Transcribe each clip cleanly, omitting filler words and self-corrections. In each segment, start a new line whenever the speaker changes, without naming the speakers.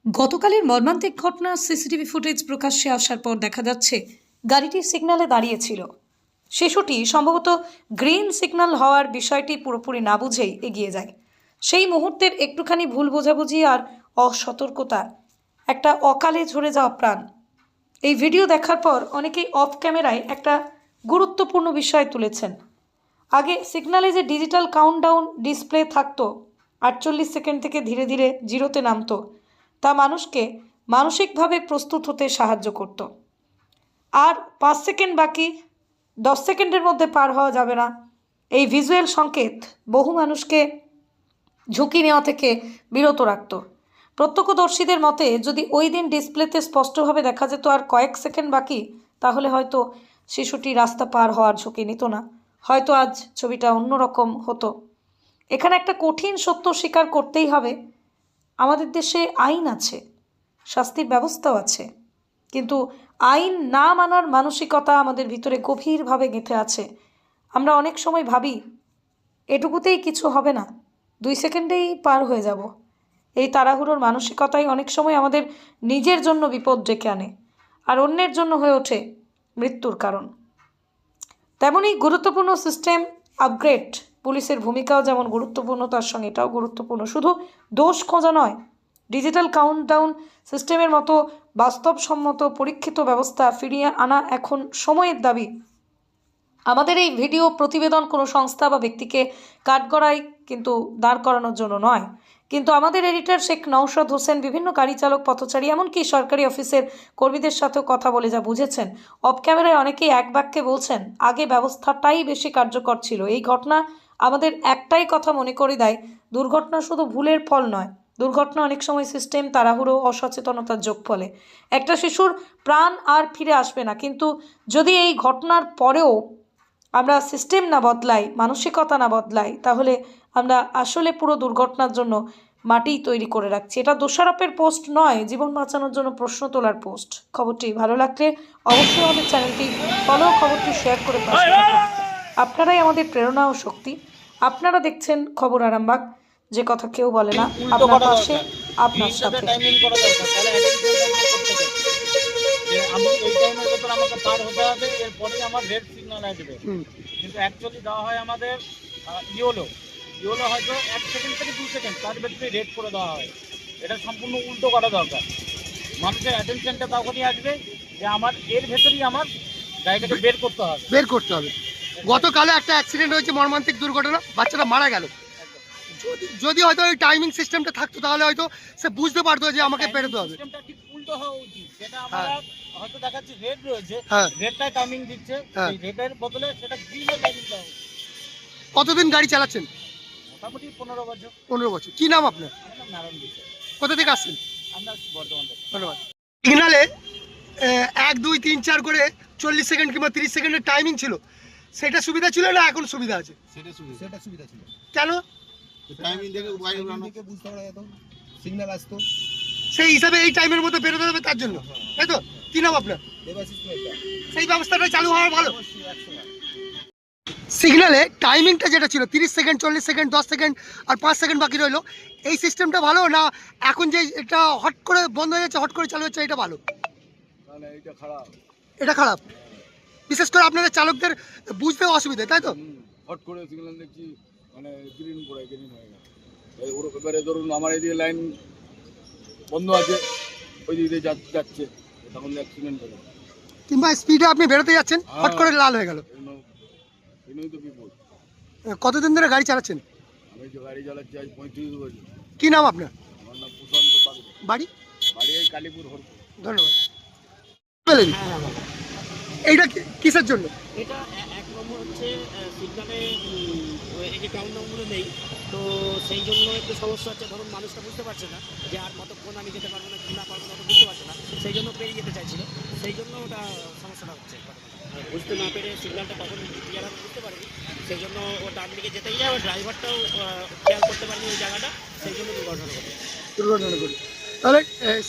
গতকালের মর্মান্তিক ঘটনার সিসিটিভি ফুটেজ প্রকাশ্যে আসার পর দেখা যাচ্ছে গাড়িটি সিগন্যালে দাঁড়িয়েছিল। শিশুটি সম্ভবত গ্রিন সিগন্যাল হওয়ার বিষয়টি পুরোপুরি না বুঝেই এগিয়ে যায়। সেই মুহূর্তের একটুখানি ভুল বোঝাবুঝি আর অসতর্কতা একটা অকালে ঝরে যাওয়া প্রাণ। এই ভিডিও দেখার পর অনেকেই অফ ক্যামেরায় একটা গুরুত্বপূর্ণ বিষয় তুলেছেন। আগে সিগন্যালে যে ডিজিটাল কাউন্টডাউন ডিসপ্লে থাকতো, 48 সেকেন্ড থেকে ধীরে ধীরে জিরোতে নামতো, তা মানুষকে মানসিকভাবে প্রস্তুত হতে সাহায্য করত। আর 5 সেকেন্ড বাকি, 10 সেকেন্ডের মধ্যে পার হওয়া যাবে না, এই ভিজুয়াল সংকেত বহু মানুষকে ঝুঁকি নেওয়া থেকে বিরত রাখত। প্রত্যক্ষদর্শীদের মতে যদি ওই দিন ডিসপ্লেতে স্পষ্টভাবে দেখা যেত আর কয়েক সেকেন্ড বাকি, তাহলে হয়তো শিশুটি রাস্তা পার হওয়ার ঝুঁকি নিত না, হয়তো আজ ছবিটা অন্যরকম হতো। এখানে একটা কঠিন সত্য স্বীকার করতেই হবে, আমাদের দেশে আইন আছে, শাস্তির ব্যবস্থাও আছে, কিন্তু আইন না মানার মানসিকতা আমাদের ভিতরে গভীরভাবে গেঁথে আছে। আমরা অনেক সময় ভাবি এটুকুতেই কিছু হবে না, 2 সেকেন্ডেই পার হয়ে যাব। এই তাড়াহুড়োর মানসিকতাই অনেক সময় আমাদের নিজের জন্য বিপদ ডেকে আনে আর অন্যের জন্য হয়ে ওঠে মৃত্যুর কারণ। তেমনই গুরুত্বপূর্ণ সিস্টেম আপগ্রেড, পুলিশের ভূমিকাও যেমন গুরুত্বপূর্ণ, তার সঙ্গে এটাও গুরুত্বপূর্ণ। শুধু দোষ খোঁজা নয়, ডিজিটাল কাউন্টডাউন সিস্টেমের মতো বাস্তবসম্মত পরীক্ষিত ব্যবস্থা ফিরিয়ে আনা এখন সময়ের দাবি। আমাদের এই ভিডিও প্রতিবেদন কোনো সংস্থা বা ব্যক্তিকে কাঠগড়ায় কিন্তু দাঁড় করানোর জন্য নয়, কিন্তু আমাদের এডিটর শেখ নওশাদ হোসেন বিভিন্ন গাড়ি চালক, পথচারী, এমনকি সরকারি অফিসের কর্মীদের সাথেও কথা বলে যা বুঝেছেন। অফ ক্যামেরায় অনেকেই এক বাক্যে বলছেন আগে ব্যবস্থাটাই বেশি কার্যকর ছিল। এই ঘটনা আমাদের একটাই কথা মনে করে দেয়, দুর্ঘটনা শুধু ভুলের ফল নয়, দুর্ঘটনা অনেক সময় সিস্টেম, তাড়াহুড়ো, অসচেতনতার যোগফলে। একটা শিশুর প্রাণ আর ফিরে আসবে না, কিন্তু যদি এই ঘটনার পরেও আমরা সিস্টেম না বদলাই, মানসিকতা না বদলাই, তাহলে আমরা আসলে পুরো দুর্ঘটনার জন্য মাটিই তৈরি করে রাখছি। এটা দোষারোপের পোস্ট নয়, জীবন বাঁচানোর জন্য প্রশ্ন তোলার পোস্ট। খবরটি ভালো লাগলে অবশ্যই আমাদের চ্যানেলটি ফলো, খবরটি শেয়ার করে পাশে থাকুন। আপনারাই আমাদের প্রেরণা ও শক্তি। আপনারা দেখছেন খবর আরামবাগ, যে কথা কেউ বলে না, আপনার পাশে, আপনার সাথে।
আমি এই টাইমের ভেতর আমাকে পার হতে হবে, এরপরেই আমার রেড সিগন্যাল আসবে। কিন্তু অ্যাকচুয়ালি দেওয়া হয় আমাদের ইয়োলো হয়তো 1 সেকেন্ড থেকে 2 সেকেন্ড, তার ভেতরে রেড করে দেওয়া হয়। এটা সম্পূর্ণ উল্টো করা দরকার। মানুষের অ্যাটেনশনটা তখনই আসবে যে আমার এর ভেতরেই আমার গাড়িটাকে বের করতে হবে।
গতকালে একটা অ্যাক্সিডেন্ট হয়েছে, মর্মান্তিক দুর্ঘটনা, বাচ্চাটা মারা গেল। যদি হয়তো ওই টাইমিং সিস্টেমটা থাকতো তাহলে হয়তো সে বুঝতে পারতো যে আমাকে পেরোতে হবে।
সিস্টেমটা ঠিক উল্টো হওয়া উচিত। সেটা আমরা হয়তো দেখাচ্ছি রেড রয়েছে, রেডটাই টাইমিং দিচ্ছে, এই রেডের বদলে সেটা গ্রিনে টাইমিং দেওয়া উচিত।
কতদিন গাড়ি চালাচ্ছেন?
মোটামুটি 15 বছর।
15 বছর। কি নাম আপনার?
আমার নাম নারায়ণ বিশ্বাস।
কোথা থেকে আসছেন?
আমরা বর্ধমান থেকে।
ধন্যবাদ। সিগনালে 1, 2, 3, 4 করে 40 সেকেন্ড কিংবা 30 সেকেন্ডের টাইমিং ছিল, সেটা সুবিধা ছিল না এখন সুবিধা আছে?
সেটা সুবিধা ছিল।
কেন?
টাইমিং দেখে বুঝতে পারা যেত, সিগন্যাল আসতো,
সেই হিসাবে এই টাইমের মধ্যে বেরোতে হবে, তার জন্য, তাই তো? কি নাম আপনার?
দেবাশিস মেহতা।
সেই ব্যবস্থাটা চালু হওয়া ভালো।
অবশ্যই 100
সিগনালে টাইমিংটা যেটা ছিল 30 সেকেন্ড, 40 সেকেন্ড, 10 সেকেন্ড আর 5 সেকেন্ড বাকি রইলো, এই সিস্টেমটা ভালো না এখন যে এটা হট করে বন্ধ হয়ে যাচ্ছে, হট করে চালু হচ্ছে, এটা ভালো?
তাহলে এটা খারাপ।
এটা খারাপ, বিশেষ করে আপনাদের চালকদের বুঝতে অসুবিধা, তাই তো?
হট করে সিগন্যাল দেখছি মানে গ্রিন হয়ে গেল। ওর এবারে ধরুন আমার এইদিকে লাইন বন্ধ আছে, ওই দিকে যাচ্ছে, তখন অ্যাক্সিডেন্ট হবে।
কিংবা স্পিডে আপনি বেরোতে যাচ্ছেন, হট করে লাল হয়ে গেল।
এই তো বিপদ।
কতদিন ধরে গাড়ি চালাচ্ছেন?
আমি যে গাড়ি চালাচ্ছি আজ 35 বছর।
কি নাম আপনার?
আমার নাম প্রশান্ত পাগল।
বাড়ি?
বাড়ি এই কালীপুর হরপুর।
ধন্যবাদ। বলেন এইটা কিসের জন্য?
এটা এক নম্বর হচ্ছে সিগনালে এই যে কাউন্টডাউনগুলো নেই, তো সেই জন্য একটু সমস্যা হচ্ছে। ধরুন মানুষটা বুঝতে পারছে না যে আর কতক্ষণ আমি যেতে পারবো না কি না পারবো না, তো বুঝতে পারছে না, সেই জন্য পেরিয়ে যেতে চাইছিল, সেই জন্য ওটা সমস্যাটা হচ্ছে। বুঝতে না পেরে সিগনালটা কখন ক্লিয়ার হবে বুঝতে পারেনি, সেই জন্য ও ডান দিকে যেতেই যায়, ড্রাইভারটাও খেয়াল করতে পারেনি ওই জায়গাটা, সেই জন্য
দুর্ঘটনা করি। তাহলে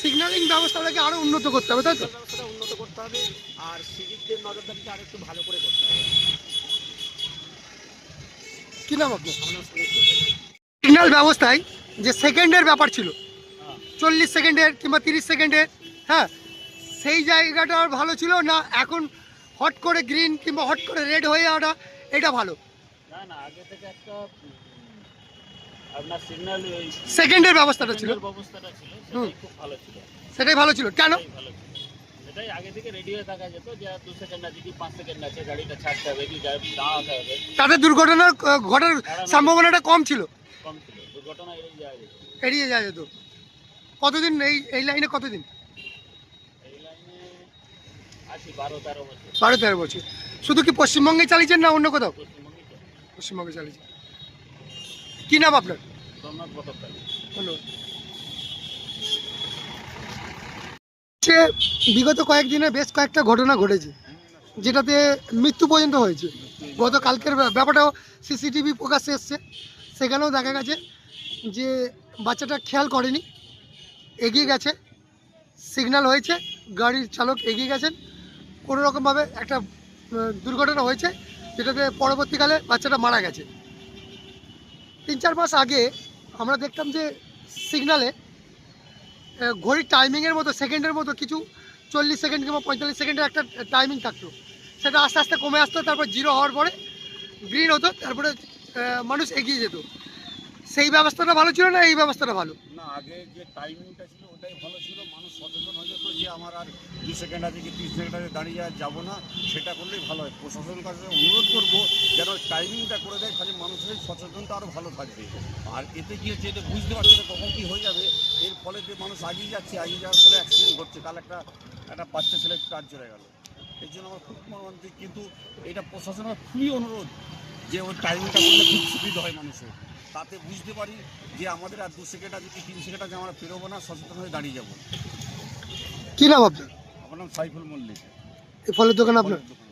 সিগন্যালিং ব্যবস্থাটাকে আরো উন্নত করতে হবে, তাই তো?
ব্যবস্থাটা উন্নত করতে হবে আর সিভিকদের নজরদারিটা আরো একটু ভালো করে করতে হবে।
কি নাম আপনার? সিগন্যাল ব্যবস্থায় যে সেকেন্ডের ব্যাপার ছিল, 40 সেকেন্ডের কিংবা 30 সেকেন্ডের, হ্যাঁ সেই জায়গাটা ভালো ছিল না এখন হট করে গ্রিন কিংবা হট করে রেড হয়ে যাওয়াটা এটা ভালো?
না না, আগে থেকে একটা আপনার সিগন্যাল
সেকেন্ডের ব্যবস্থাটা ছিল,
ব্যবস্থাটা ছিল,
হুম।
সেটাই খুব ভালো ছিল,
সেটাই ভালো ছিল। কেন?
সেটাই ভালো ছিল। সেটাই আগে থেকে রেডি হয়ে থাকা যেত যে 2 সেকেন্ড আছে কি 5 সেকেন্ড আছে, গাড়িটা ছাড়তে হবে কি দাঁড়াতে হবে,
তাতে দুর্ঘটনা ঘটার সম্ভাবনাটা কম ছিল,
কম ছিল, দুর্ঘটনা এড়িয়ে যাওয়া যেত।
এড়িয়ে যাওয়া যেত। কতদিন এই লাইনে কতদিন?
এই লাইনে আছি 12-13 বছর,
12-13 বছর। শুধু কি পশ্চিমবঙ্গে চালিয়েছেন না অন্য কোথাও?
পশ্চিমবঙ্গে চলে।
পশ্চিমবঙ্গে চালিয়েছেন। কি নাম আপনার?
সোমনাথ বটকালী।
ধন্যবাদ। যে বিগত কয়েকদিনে বেশ কয়েকটা ঘটনা ঘটেছে যেটাতে মৃত্যু পর্যন্ত হয়েছে। গতকালকের ব্যাপারটাও সিসিটিভি প্রকাশ্যে এসছে, সেখানেও দেখা গেছে যে বাচ্চাটা খেয়াল করেনি, এগিয়ে গেছে, সিগন্যাল হয়েছে, গাড়ির চালক এগিয়ে গেছেন, কোনো রকমভাবে একটা দুর্ঘটনা হয়েছে যেটাতে পরবর্তীকালে বাচ্চাটা মারা গেছে। 3-4 মাস আগে আমরা দেখতাম যে সিগনালে ঘড়ির টাইমিংয়ের মতো সেকেন্ডের মতো কিছু 40 সেকেন্ড কিংবা 45 সেকেন্ডের একটা টাইমিং থাকতো, সেটা আস্তে আস্তে কমে আসতো, তারপর জিরো হওয়ার পরে গ্রিন হতো, তারপরে মানুষ এগিয়ে যেত। সেই ব্যবস্থাটা ভালো ছিল না এই ব্যবস্থাটা ভালো?
না, আগে যে টাইমিংটা ছিল ওটাই ভালো ছিল, মানুষ সচেতন হয়ে যেত যে আমার আর 2 সেকেন্ড আছে কি 30 সেকেন্ড আছে দাঁড়িয়ে আর যাবো না, সেটা করলেই ভালো হয়। প্রশাসনের কাছে অনুরোধ করবো যেন টাইমিংটা করে দেয়, তাহলে মানুষের সচেতনতা আরও ভালো থাকবে। আর এতে কি হচ্ছে, এটা বুঝতে পারছে না কখন কী হয়ে যাবে, এর ফলে যে মানুষ আগিয়ে যাচ্ছে, আগিয়ে যাওয়ার ফলে অ্যাক্সিডেন্ট ঘটছে। কাল একটা বাচ্চা ছেলে কাজ চলে গেল, এই জন্য আমার খুব মর্মান্তিক। কিন্তু এটা প্রশাসনের খুবই অনুরোধ যে ওই টাইমিংটা করলে খুব সুবিধা হয় মানুষের, তাতে বুঝতে পারি যে আমাদের আর 2 সেকেন্ড আছে কি 3 সেকেন্ড আছে, আমরা পেরোবো না, সচেতন হয়ে দাঁড়িয়ে যাবো।
কী নাম আপনার?
আমার নাম সাইফুল মল্লিক।
এই ফলের দোকান আপনার?
ফলের দোকান।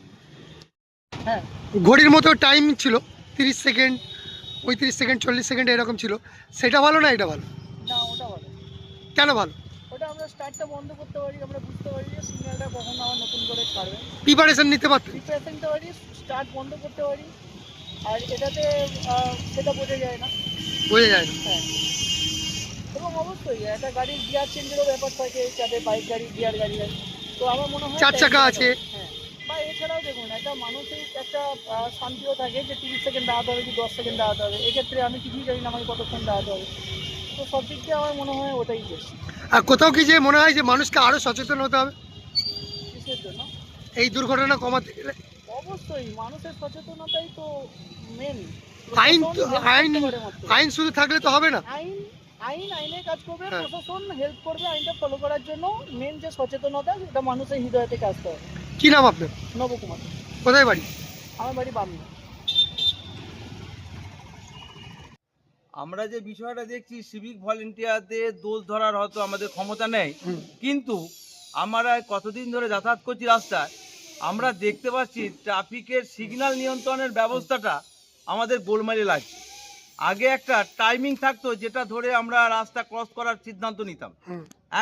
হ্যাঁ, ঘড়ির মতো টাইম ছিল 30 সেকেন্ড, 35 সেকেন্ড, 40 সেকেন্ড এরকম ছিল, সেটা ভালো না এটা ভালো?
না, ওটা ভালো।
কেন ভালো?
ওটা আমরা স্টার্টটা বন্ধ করতে পারি, আমরা বুঝতে পারি যে সিগন্যালটা কখন আবার নতুন করে ছাড়বে,
প্রিপারেশন নিতে পারতেন?
প্রিপারেশন নিতে পারি, স্টার্ট বন্ধ করতে পারি। আর এটাতে সেটা বোঝা যায় না।
বোঝা যায় না।
হ্যাঁ, এবং অবশ্যই একটা গাড়ির গিয়ার চেঞ্জেরও ব্যাপার থাকে, যাতে বাইক গাড়ি গিয়ার গাড়ি হয়, তো আমার মনে হয়
4 চাকা আছে।
হ্যাঁ, বা এছাড়াও দেখুন একটা মানসিক একটা শান্তিও থাকে যে 30 সেকেন্ড দাঁড়াতে হবে কি 10 সেকেন্ড দাঁড়াতে হবে, এক্ষেত্রে আমি কিছুই জানি না আমাকে কতক্ষণ দাঁড়াতে হবে, তো সব দিক দিয়ে আমার মনে হয় ওটাই বেশি।
আর কোথাও কি যে মনে হয় যে মানুষকে আরও সচেতন হতে হবে
কিসের জন্য?
এই দুর্ঘটনা কমাতে গেলে?
অবশ্যই মানুষের সচেতনতাই তো মেন।
আইন শুধু থাকলে তো হবে না।
আইনের কাজ করবে,
হ্যাঁ।
প্রশাসন হেল্প করবে আইনটা ফলো করার জন্য। মেন যে সচেতনতা সেটা মানুষের হৃদয় থেকে আসতে হবে।
কি নাম আপনার?
নবকুমার।
কোথায় বাড়ি?
আমার বাড়ি বামনি।
আমরা যে বিষয়টা দেখছি, সিভিক ভলেন্টিয়ারদের দোষ ধরার হয়তো আমাদের ক্ষমতা নেই, কিন্তু আমরা কতদিন ধরে যাতায়াত করছি রাস্তায়, আমরা দেখতে পাচ্ছি ট্রাফিকের সিগন্যাল নিয়ন্ত্রণের ব্যবস্থাটা আমাদের গোলমালে লাগছে। আগে একটা টাইমিং থাকতো যেটা ধরে আমরা রাস্তা ক্রস করার সিদ্ধান্ত নিতাম,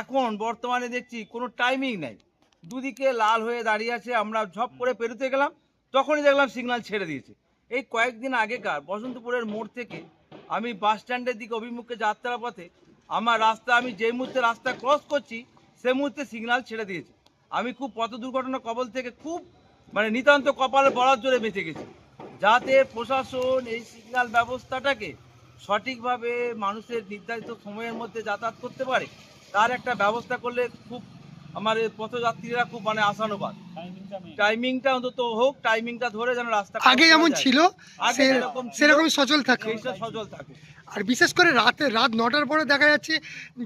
এখন বর্তমানে দেখছি কোনো টাইমিং নেই, দুদিকে লাল হয়ে দাঁড়িয়ে আছে, আমরা ঝপ করে পেরোতে গেলাম তখনই দেখলাম সিগন্যাল ছেড়ে দিয়েছে। এই কয়েকদিন আগেকার বসন্তপুরের মোড় থেকে আমি বাস স্ট্যান্ডের দিকে অভিমুখে যাত্রার পথে আমার রাস্তা, আমি যেই মুহূর্তে রাস্তা ক্রস করছি সেই মুহূর্তে সিগন্যাল ছেড়ে দিয়েছে। আমি খুব পথ দুর্ঘটনা কবল থেকে খুব নিতান্ত কপালে বরাত জোরে বেঁচে গেছি। যাতে প্রশাসন এই সিগন্যাল ব্যবস্থাটাকে সঠিকভাবে মানুষের নির্ধারিত সময়ের মধ্যে যাতায়াত করতে পারে, তার একটা ব্যবস্থা করলে খুব আমার পথযাত্রীরা খুব আশানুবাদ। টাইমিংটা অন্তত হোক, টাইমিংটা ধরে যেন রাস্তা
আগে যেমন ছিল সেরকম সচল থাকে,
সচল থাকে।
আর বিশেষ করে রাত 9টার পরে দেখা যাচ্ছে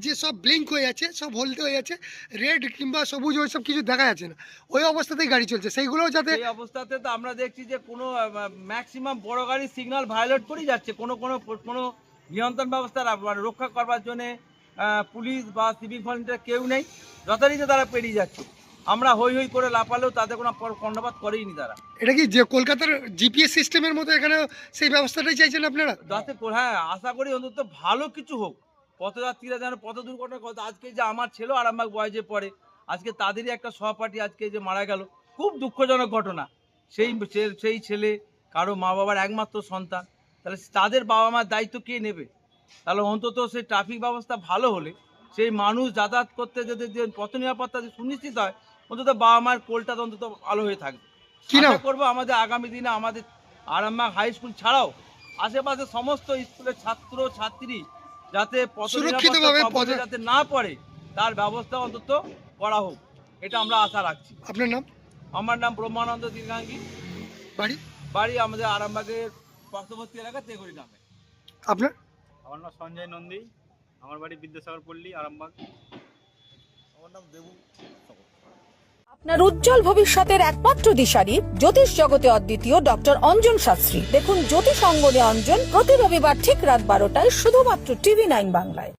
যে সব ব্লিঙ্ক হয়ে যাচ্ছে, সব হলদে হয়ে যাচ্ছে, রেড কিংবা সবুজ ওই সব কিছু দেখা যাচ্ছে না, ওই অবস্থাতেই গাড়ি চলছে, সেইগুলোও যাতে
এই অবস্থাতে তো আমরা দেখছি যে কোনো ম্যাক্সিমাম বড় গাড়ির সিগন্যাল ভায়োলেট করেই যাচ্ছে, কোনো নিয়ন্ত্রণ ব্যবস্থা রক্ষা করবার জন্য পুলিশ বা সিভিক ভলেন্টিয়ার কেউ নেই, যথারীতি তারা পেরিয়ে যাচ্ছে। আমরা হই হই করে লাপালেও তাদের কোনো কর্ণপাত করেইনি তারা।
এটা কি যে কলকাতার জিপিএস সিস্টেমের মতো এখানে সেই ব্যবস্থাটাই চাইছেন আপনারা?
যাতে হ্যাঁ, আশা করি অন্তত ভালো কিছু হোক, পথযাত্রীরা যেন পথ দুর্ঘটনা কথা। আজকে যে আমার ছেলে আরামবাগ বয়েজে পড়ে, আজকে তাদেরই একটা সহপাঠী আজকে যে মারা গেল, খুব দুঃখজনক ঘটনা। সেই ছেলে কারো মা বাবার একমাত্র সন্তান, তাহলে তাদের বাবা মার দায়িত্ব কে নেবে? তাহলে অন্তত সেই ট্রাফিক ব্যবস্থা ভালো হলে সেই মানুষ যাতায়াত করতে যদি যে পথ নিরাপত্তা যদি সুনিশ্চিত হয়, অন্তত বাবা মায়ের কোলটা তো অন্তত ভালো হয়ে থাকবে।
কি নাম?
আশা করবো আমাদের আগামী দিনে আমাদের আরামবাগ হাই স্কুল ছাড়াও আশেপাশে সমস্ত স্কুলের ছাত্র ছাত্রী যাতে পথ
সুরক্ষিতভাবে
নিরাপত্তা
পথে-
যাতে না পড়ে তার ব্যবস্থা অন্তত করা হোক, এটা আমরা আশা রাখছি।
আপনার নাম?
আমার নাম ব্রহ্মানন্দ দীর্ঘাঙ্গী,
বাড়ি?
বাড়ি আমাদের আরামবাগের পার্শ্ববর্তী এলাকা তেগুড়ি গ্রামে।
আপনার?
আমার নাম সঞ্জয় নন্দী, আমার বাড়ি বিদ্যাসাগর পল্লী, আরামবাগ।
আমার নাম দেবু।
আপনার উজ্জ্বল ভবিষ্যতের একমাত্র দিশারি জ্যোতিষ জগতে অদ্বিতীয় ডক্টর অঞ্জন শাস্ত্রী। দেখুন জ্যোতিষ অঙ্গনে অঞ্জন প্রতি রবিবার ঠিক রাত 12টায় শুধুমাত্র TV9 বাংলায়।